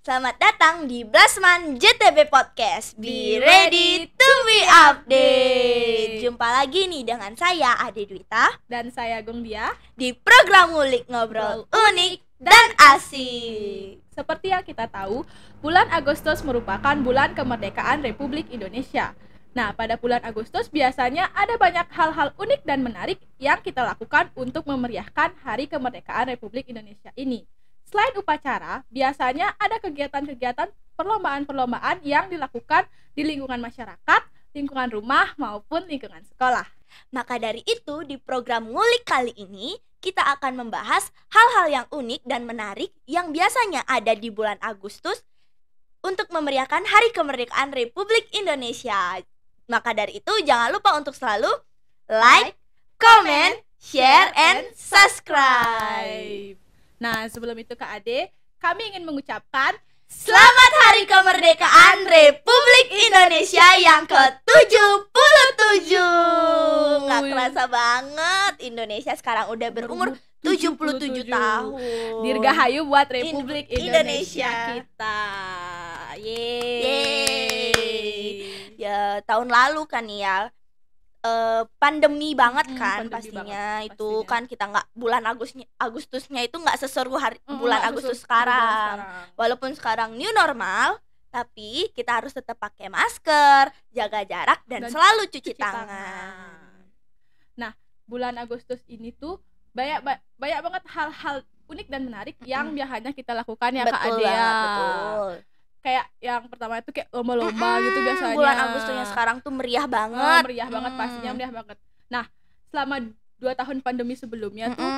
Selamat datang di Blasman JTB Podcast. Be ready to be update. Jumpa lagi nih dengan saya Ade Dwita dan saya Gung Dia di program Ngulik Ngobrol Unik dan Asik. Seperti yang kita tahu, bulan Agustus merupakan bulan kemerdekaan Republik Indonesia. Nah, pada bulan Agustus biasanya ada banyak hal-hal unik dan menarik yang kita lakukan untuk memeriahkan Hari Kemerdekaan Republik Indonesia ini. Selain upacara, biasanya ada kegiatan-kegiatan perlombaan-perlombaan yang dilakukan di lingkungan masyarakat, lingkungan rumah, maupun lingkungan sekolah. Maka dari itu, di program Ngulik kali ini, kita akan membahas hal-hal yang unik dan menarik yang biasanya ada di bulan Agustus untuk memeriahkan Hari Kemerdekaan Republik Indonesia. Maka dari itu, jangan lupa untuk selalu like, comment, share, and subscribe. Nah, sebelum itu Kak Ade, kami ingin mengucapkan Selamat Hari Kemerdekaan Republik Indonesia yang ke-77. Nggak kerasa banget, Indonesia sekarang udah berumur 77 tahun. Dirgahayu buat Republik Indonesia kita. Yeay. Ya, tahun lalu kan ya, pandemi banget kan pandemi pastinya. banget, Itu pastinya. kan kita nggak, bulan Agustusnya itu nggak seseru bulan Agustus sekarang. Walaupun sekarang new normal, tapi kita harus tetap pakai masker, jaga jarak, dan selalu cuci tangan. Nah, bulan Agustus ini tuh banyak banget hal-hal unik dan menarik yang biasanya kita lakukan ya Kak Ade ya. Betul. Kayak yang pertama itu kayak lomba-lomba gitu biasanya. Bulan Agustusnya sekarang tuh meriah banget. Meriah banget, pastinya meriah banget. Nah, selama 2 tahun pandemi sebelumnya tuh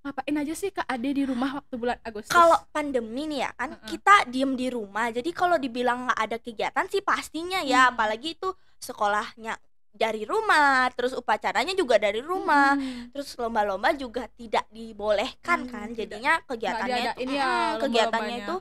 ngapain aja sih Kak Ade di rumah waktu bulan Agustus? Kalau pandemi nih ya kan, kita diem di rumah. Jadi kalau dibilang nggak ada kegiatan sih pastinya ya. Apalagi itu sekolahnya dari rumah, terus upacaranya juga dari rumah, terus lomba-lomba juga tidak dibolehkan kan. Jadinya kegiatannya kegiatannya itu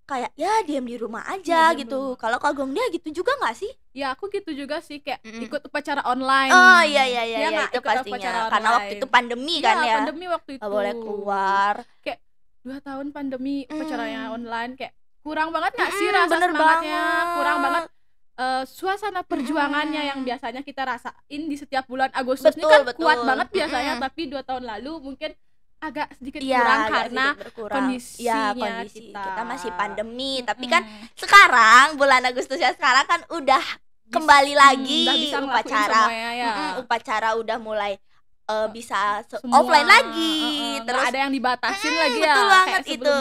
kayak ya diam di rumah aja gitu. Kalau Kak Gong dia gitu juga nggak sih? Ya aku gitu juga sih, kayak ikut upacara online. Oh iya itu nggak? pastinya karena waktu itu pandemi kan ya. Pandemi waktu itu nggak boleh keluar. Kayak 2 tahun pandemi upacaranya online, kayak kurang banget nggak sih rasa bener semangatnya? banget. Kurang banget suasana perjuangannya yang biasanya kita rasain di setiap bulan Agustus ini kan kuat banget biasanya, tapi 2 tahun lalu mungkin agak sedikit kurang karena kondisinya kita masih pandemi. Tapi kan sekarang bulan Agustusnya sekarang kan udah kembali lagi bisa upacara semuanya, ya. Upacara udah mulai bisa offline lagi, terus ada yang dibatasin lagi ya. Betul banget kayak itu.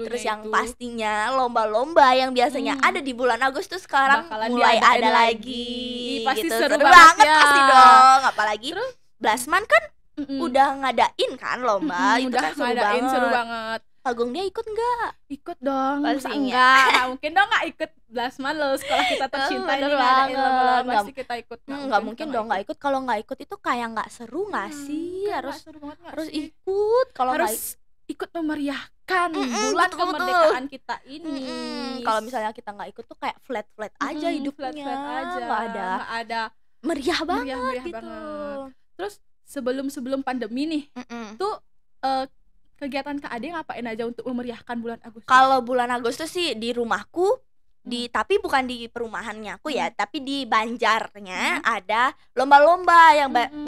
Terus yang pastinya lomba-lomba yang biasanya ada di bulan Agustus sekarang bakalan mulai ada diadain lagi. Pasti gitu. seru banget ya. pasti dong. Apalagi Terus Blasman kan udah ngadain kan lomba, itu udah kan seru banget. Agung dia ikut nggak? Ikut dong, masa Pastinya. enggak mungkin dong nggak ikut Blasman loh, sekolah kita tercinta ini ngadain lomba-lomba, pasti kita ikut. Nggak mungkin dong nggak ikut. Kalau nggak ikut itu kayak nggak seru nggak sih? Harus sih? ikut. Kalau Harus ikut memeriahkan bulan betul. kemerdekaan kita ini. Kalau misalnya kita nggak ikut tuh kayak flat aja hidupnya, flat aja, nggak ada meriah banget gitu. Terus sebelum pandemi nih, tuh kegiatan Kak Ade ngapain aja untuk memeriahkan bulan Agustus? Kalau bulan Agustus sih di rumahku, tapi bukan di perumahannya aku ya, tapi di Banjarnya ada lomba-lomba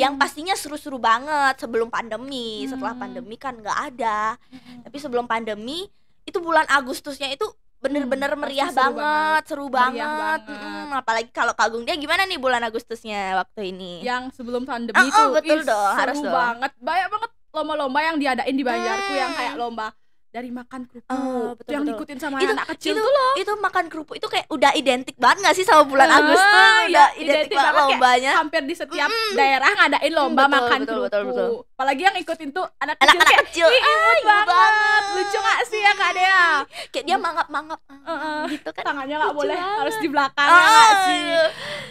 yang pastinya seru-seru banget sebelum pandemi. Setelah pandemi kan nggak ada. Tapi sebelum pandemi itu bulan Agustusnya itu bener-bener meriah banget, seru banget. Apalagi kalau Kak Gung dia gimana nih bulan Agustusnya waktu ini? Yang sebelum pandemi tuh betul dong, harus seru dong. banget. Banyak banget lomba-lomba yang diadain di Banjarku yang kayak lomba dari makan kerupuk yang ngikutin sama anak kecil tuh loh. Itu makan kerupuk itu kayak udah identik banget gak sih sama bulan Agustus? Udah identik banget lombanya. Hampir di setiap daerah ngadain lomba makan kerupuk. Betul. Apalagi yang ngikutin tuh anak kecil. Imut banget. Lucu gak sih ya Kak Dea? Kayak dia mangap-mangap gitu kan. Tangannya gak boleh, banget. harus di belakang gak sih?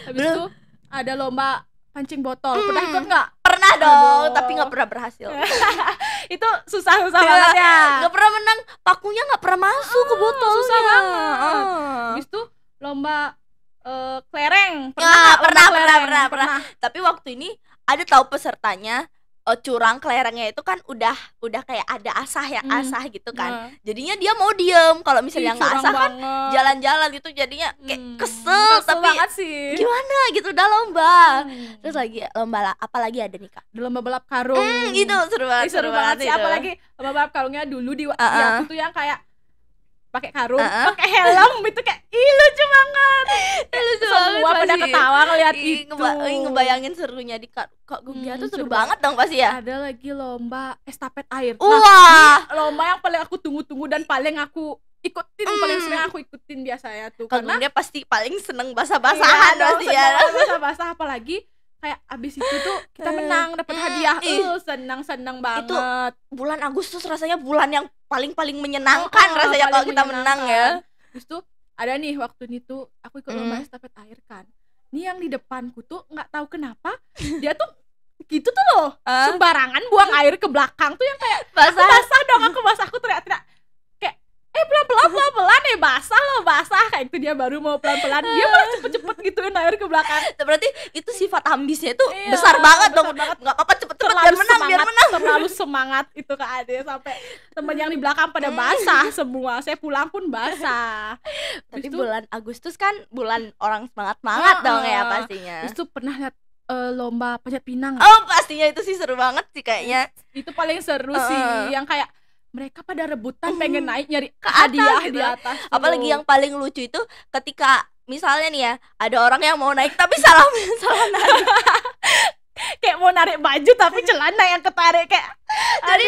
Habis itu ada lomba pancing botol. Pernah ikut gak? Pernah dong, tapi gak pernah berhasil. Itu susah banget ya. Gak pernah menang, pakunya gak pernah masuk ke botol. Susah banget. Habis itu lomba kelereng. Pernah. Tapi waktu ini ada tahu pesertanya curang kelerengnya itu kan udah kayak ada asah ya, asah gitu kan. Nah. Jadinya dia mau diem. Kalau misalnya Ih, nggak curang asah kan banget. jalan-jalan gitu, jadinya kayak kesel tapi banget sih. gimana gitu, udah lomba. Terus lagi lomba apa lagi ada nih Kak? Ada lomba balap karung. Itu seru banget, Seru banget sih, itu. apalagi lomba balap karungnya dulu di Uh-uh. aku tuh yang kayak pakai karung, Uh-uh. pakai helm, itu kayak lucu banget. Lucu Semua banget pada pasti. ketawa ngeliat Ih, itu. ngebayangin serunya di Kak Gugia tuh seru seru banget dong pasti ya. Ada lagi lomba estafet air. Wah. Ini lomba yang paling aku tunggu-tunggu dan paling aku ikutin, paling sering aku ikutin biasanya tuh, Kak karena Gugia pasti paling seneng basah-basahan pasti ya. basah-basah, apalagi kayak abis itu tuh kita menang dapat hadiah. Senang banget. Bulan Agustus rasanya bulan yang paling menyenangkan rasanya kalau paling kita menang ya. Terus tuh ada nih waktu itu aku ikut lomba estafet air kan. Nih yang di depanku tuh nggak tahu kenapa dia tuh gitu tuh loh, sembarangan buang air ke belakang tuh yang kayak aku basah, aku teriak-teriak kayak pelan-pelan basah kayak itu. Dia baru mau pelan-pelan, dia malah cepet-cepet gituin air ke belakang. Berarti itu sifat ambisnya itu besar banget dong. Nggak apa-apa, cepet-cepet biar menang. Terlalu semangat itu Kak Ade, sampai temen yang di belakang pada basah semua. Saya pulang pun basah. Tapi bulan Agustus kan bulan orang semangat dong ya pastinya. Terus tuh pernah lihat lomba panjat pinang. Pastinya itu sih seru banget sih kayaknya. Itu paling seru sih, yang kayak mereka pada rebutan pengen naik nyari ke atas hadiah gitu. di atas. Apalagi yang paling lucu itu ketika misalnya nih ya, ada orang yang mau naik tapi salah naik. Kayak mau narik baju tapi celana yang ketarik kayak. Jadi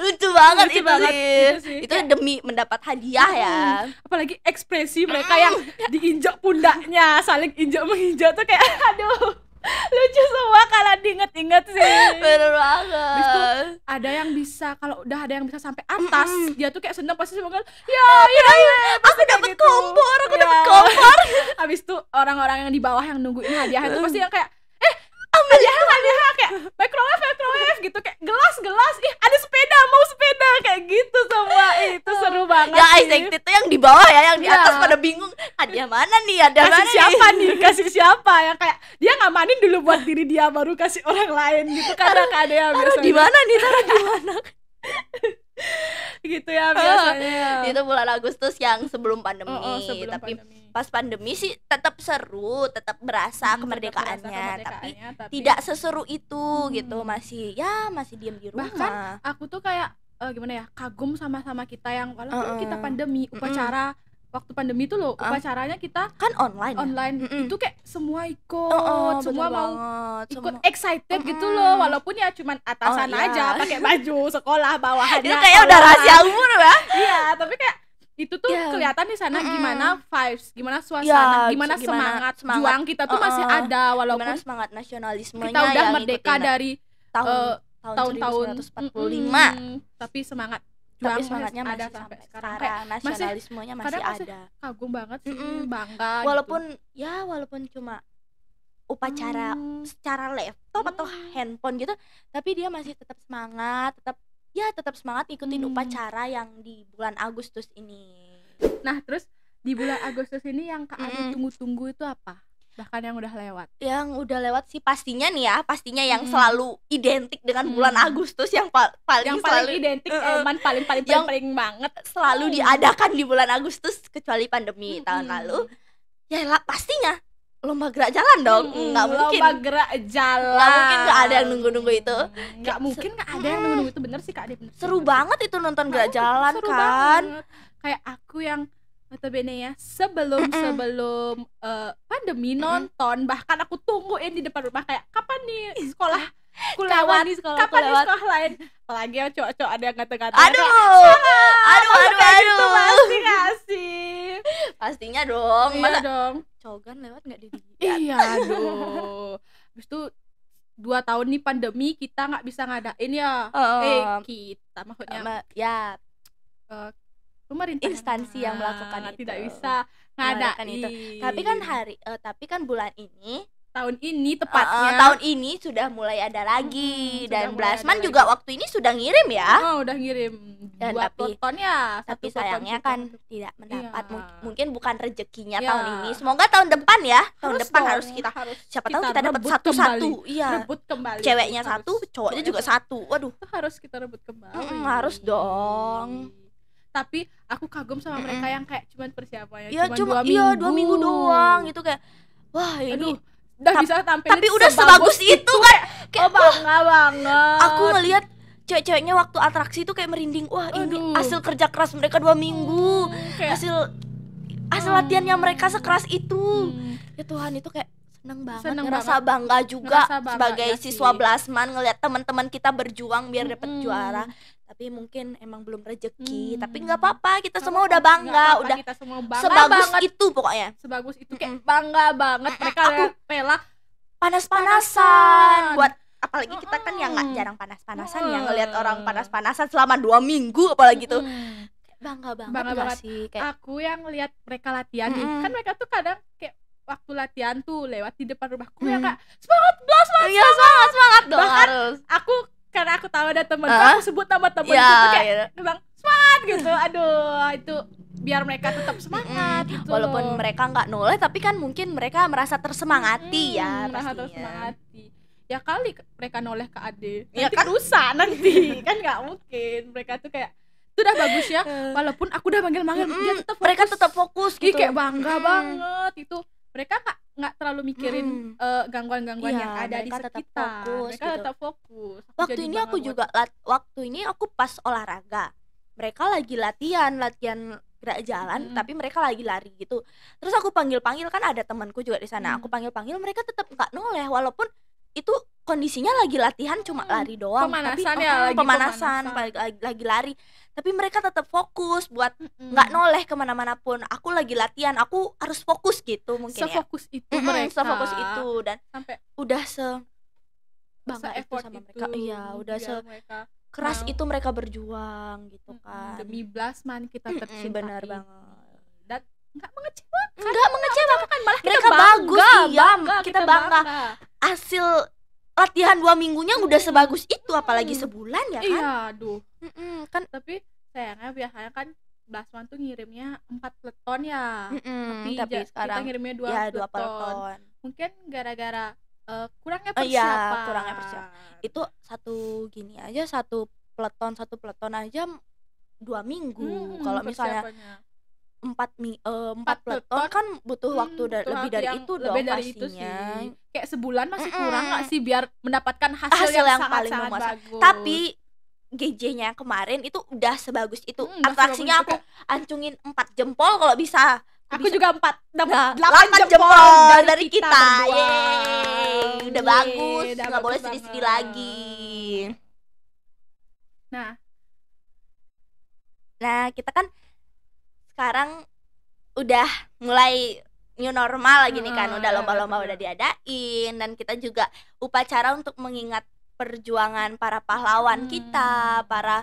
lucu banget Lucu itu banget sih. itu Itu demi mendapat hadiah ya. Apalagi ekspresi mereka yang diinjak pundaknya, saling injak menginjak tuh kayak aduh, lucu semua kalau diinget-inget sih. Bener banget. Habis itu ada yang bisa, kalau udah ada yang bisa sampai atas, dia tuh kayak seneng pasti semangat. Ya, Aku dapat kompor, kompor. Habis itu orang-orang yang di bawah yang nungguin hadiah itu pasti yang kayak hadiah kayak microwave gitu, kayak gelas, ada sepeda, mau sepeda, kayak gitu semua. Itu seru banget. Yang excited tuh yang di bawah ya, yang di atas pada bingung. Hadiah mana nih? Kasih siapa? Yang kayak dia ngamanin dulu buat diri dia, baru kasih orang lain gitu kan. Ada yang biasanya. Di mana nih? Taruh di mana? Gitu ya biasanya. Itu bulan Agustus yang sebelum pandemi. Sebelum Tapi pandemi. pas pandemi sih tetap seru, tetap berasa kemerdekaannya, tapi tidak seseru itu gitu. Masih diam di rumah. Bahkan aku tuh kayak gimana ya, kagum sama kita yang walaupun kita pandemi, upacara waktu pandemi tuh loh, upacaranya kita kan online. Itu kayak semua ikut, semua mau ikut excited gitu loh, walaupun ya cuman atasan aja pakai baju sekolah, bawahannya itu kayak udah rahasia umur ya. Iya, tapi kayak itu tuh kelihatan di sana gimana vibes, gimana suasana, gimana semangat juang kita tuh masih ada, walaupun gimana semangat nasionalismenya kita udah yang merdeka dari tahun 1945, tapi semangatnya ada masih sampai sekarang. Kayak Nasionalismenya masih ada. Kagum banget sih, bangga. Walaupun cuma upacara secara laptop atau handphone gitu, tapi dia masih tetap semangat, tetap semangat ikutin upacara yang di bulan Agustus ini. Nah, terus di bulan Agustus ini yang Kak Adi tunggu-tunggu itu apa? Bahkan yang udah lewat. Yang udah lewat sih pastinya yang selalu identik dengan bulan Agustus, yang paling identik, paling banget selalu diadakan di bulan Agustus kecuali pandemi tahun lalu. Ya pastinya lomba gerak jalan dong. Nggak mungkin lomba gerak jalan. Nggak mungkin nggak ada yang nunggu itu. Nggak mungkin nggak ada yang nunggu itu, bener sih Kak Ade, bener. Seru banget itu nonton gerak jalan seru kan banget. Kayak aku yang notabene ya sebelum pandemi nonton, bahkan aku tungguin di depan rumah kayak kapan nih sekolah kapan nih sekolah lain. Apalagi yang cowok-cowok ada yang kata-kata aduh itu pasti ngasih. Pastinya dong. Iya Masa dong. cogan lewat nggak di Iya aduh. Habis itu 2 tahun nih pandemi kita nggak bisa ngadain ya. Kita maksudnya pemerintah instansi yang melakukan tidak itu. bisa ngadain itu. Tapi kan bulan ini tahun ini tepatnya. Tahun ini sudah mulai ada lagi Sudah dan mulai Blasman ada juga lagi. waktu ini sudah ngirim ya. Udah ngirim Dan 2 tapi- peloton ya. Tapi 1 peloton sayangnya kita kan untuk- tidak mendapat. Iya. Mungkin bukan rezekinya Iya. tahun ini. Semoga tahun depan ya. Tahun depan dong, harus kita harus siapa tahu kita dapat rebut satu-satu. kembali. Iya. Rebut kembali. Ceweknya Harus. satu, cowoknya juga Cowoknya satu. Waduh. Itu harus kita rebut kembali. Harus dong. Tapi aku kagum sama mereka yang kayak cuman persiapannya Ya cuma 2 minggu doang gitu kayak. Wah, ini Aduh, udah Tap- bisa tampilin tapi udah sebagus itu kan. Oh, bangga banget. Aku ngelihat cewek-ceweknya waktu atraksi itu kayak merinding. Wah, ini Aduh. hasil kerja keras mereka 2 minggu. kayak Hasil latihannya mereka sekeras itu. Ya Tuhan, itu kayak seneng banget, Seneng ngerasa bangga juga Ngerasa bangga, sebagai ya siswa sih. Blasman ngelihat teman-teman kita berjuang biar dapat Mm-mm. juara. Tapi mungkin emang belum rezeki. Hmm. Tapi nggak apa-apa, kita Nggak semua apa-apa, udah nggak bangga, apa-apa, udah kita semua bangga sebagus banget. itu pokoknya. Sebagus itu kayak bangga banget mereka Aku- rela Panas-panasan buat apalagi kita kan yang nggak Mm-mm. jarang panas-panasan ya ngelihat orang panas-panasan selama 2 minggu apalagi tuh. Mm. Bangga banget Bangga nggak banget. sih kayak Aku yang lihat mereka latihan nih, Mm-mm. kan mereka tuh kadang kayak waktu latihan tuh lewat di depan rumahku yang Mm. kayak semangat Blasman. iya semangat dong Bahkan harus. Aku karena aku tahu ada temen Ah? aku sebut nama temen Ya, itu kayak iya. bilang semangat gitu. Aduh, itu biar mereka tetap semangat gitu Walaupun loh. mereka nggak noleh tapi kan mungkin mereka merasa tersemangati ya merasa pastinya. tersemangati. Ya kali mereka noleh ke Ade. Ya Nanti kan? rusak nanti. Kan nggak mungkin. Mereka tuh kayak itu udah bagus ya. Walaupun aku udah manggil-manggil dia tetap fokus. Mereka tetap fokus Ih, gitu. kayak bangga banget itu. Mereka nggak terlalu mikirin gangguan-gangguan Iya, yang ada di mereka tetap sekitar. fokus Mereka gitu. tetap fokus. Waktu Jadi ini bangga aku buat- juga waktu ini aku pas olahraga. Mereka lagi latihan gerak jalan, tapi mereka lagi lari gitu. Terus aku panggil-panggil, kan ada temanku juga di sana. Aku panggil-panggil, mereka tetap nggak noleh walaupun itu kondisinya lagi latihan cuma lari doang. Pemanasan tapi, ya, lagi pemanasan, pemanasan. lagi lari. Tapi mereka tetap fokus buat nggak noleh kemana-mana pun. Aku lagi latihan, aku harus fokus gitu mungkin ya. sefokus itu mereka. Sefokus itu dan Sampai udah bangga itu se-effort sama itu. mereka. Iya, udah biar mereka keras mau. itu mereka berjuang gitu kan. demi Blasman kita tercinta. benar banget. Dan nggak mengecewakan. Enggak mengecewakan, Kan malah mereka kita bangga, bagus, iya, bangga, kita bangga. Hasil latihan 2 minggunya udah sebagus itu, apalagi sebulan ya kan. Iya, aduh. Kan Tapi sayangnya biasanya kan Blasman tuh ngirimnya 4 peleton ya. tapi kita sekarang ngirimnya 2 ya 2 peleton. peloton. Mungkin gara-gara kurangnya Iya, persiapan. kurangnya persiapan. Itu satu satu peleton aja 2 minggu. Kalau misalnya persiapannya. 4 peleton kan butuh waktu Butuh lebih waktu dari yang itu lebih dong dari itu pastinya. sih. Kayak sebulan masih kurang nggak sih biar mendapatkan hasil, Hasil yang sangat, paling sangat memuaskan. bagus. Tapi GJ-nya yang kemarin itu udah sebagus itu. udah Atraksinya sebagus aku ancungin 4 jempol kalau bisa. aku juga 4 dapat Nah, 8 jempol dari kita. berdua. Yeay, udah Yeay, bagus, udah nggak boleh bagus sedih-sedih banget. lagi. Nah, Nah, kita kan sekarang udah mulai new normal lagi nih kan, udah lomba-lomba betul. udah diadain dan kita juga upacara untuk mengingat perjuangan para pahlawan kita, para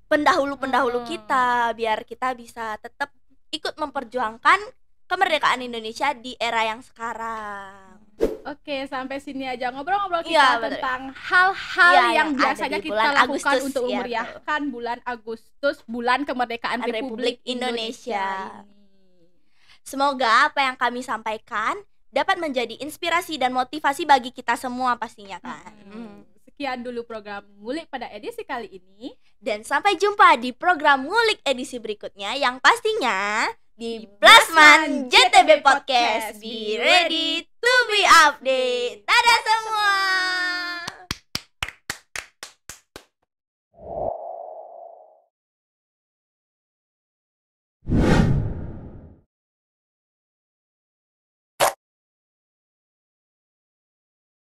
pendahulu-pendahulu kita, biar kita bisa tetap ikut memperjuangkan kemerdekaan Indonesia di era yang sekarang. oke, sampai sini aja ngobrol-ngobrol kita Iya, betul. tentang hal-hal Iya, yang ada biasanya di kita bulan lakukan Agustus, untuk iya, memeriahkan bulan Agustus, bulan kemerdekaan Republik Republik Indonesia. ini. Semoga apa yang kami sampaikan dapat menjadi inspirasi dan motivasi bagi kita semua pastinya kan. Sekian dulu program Ngulik pada edisi kali ini. Dan sampai jumpa di program Ngulik edisi berikutnya yang pastinya di Blasman JTB Podcast. Be ready to be update.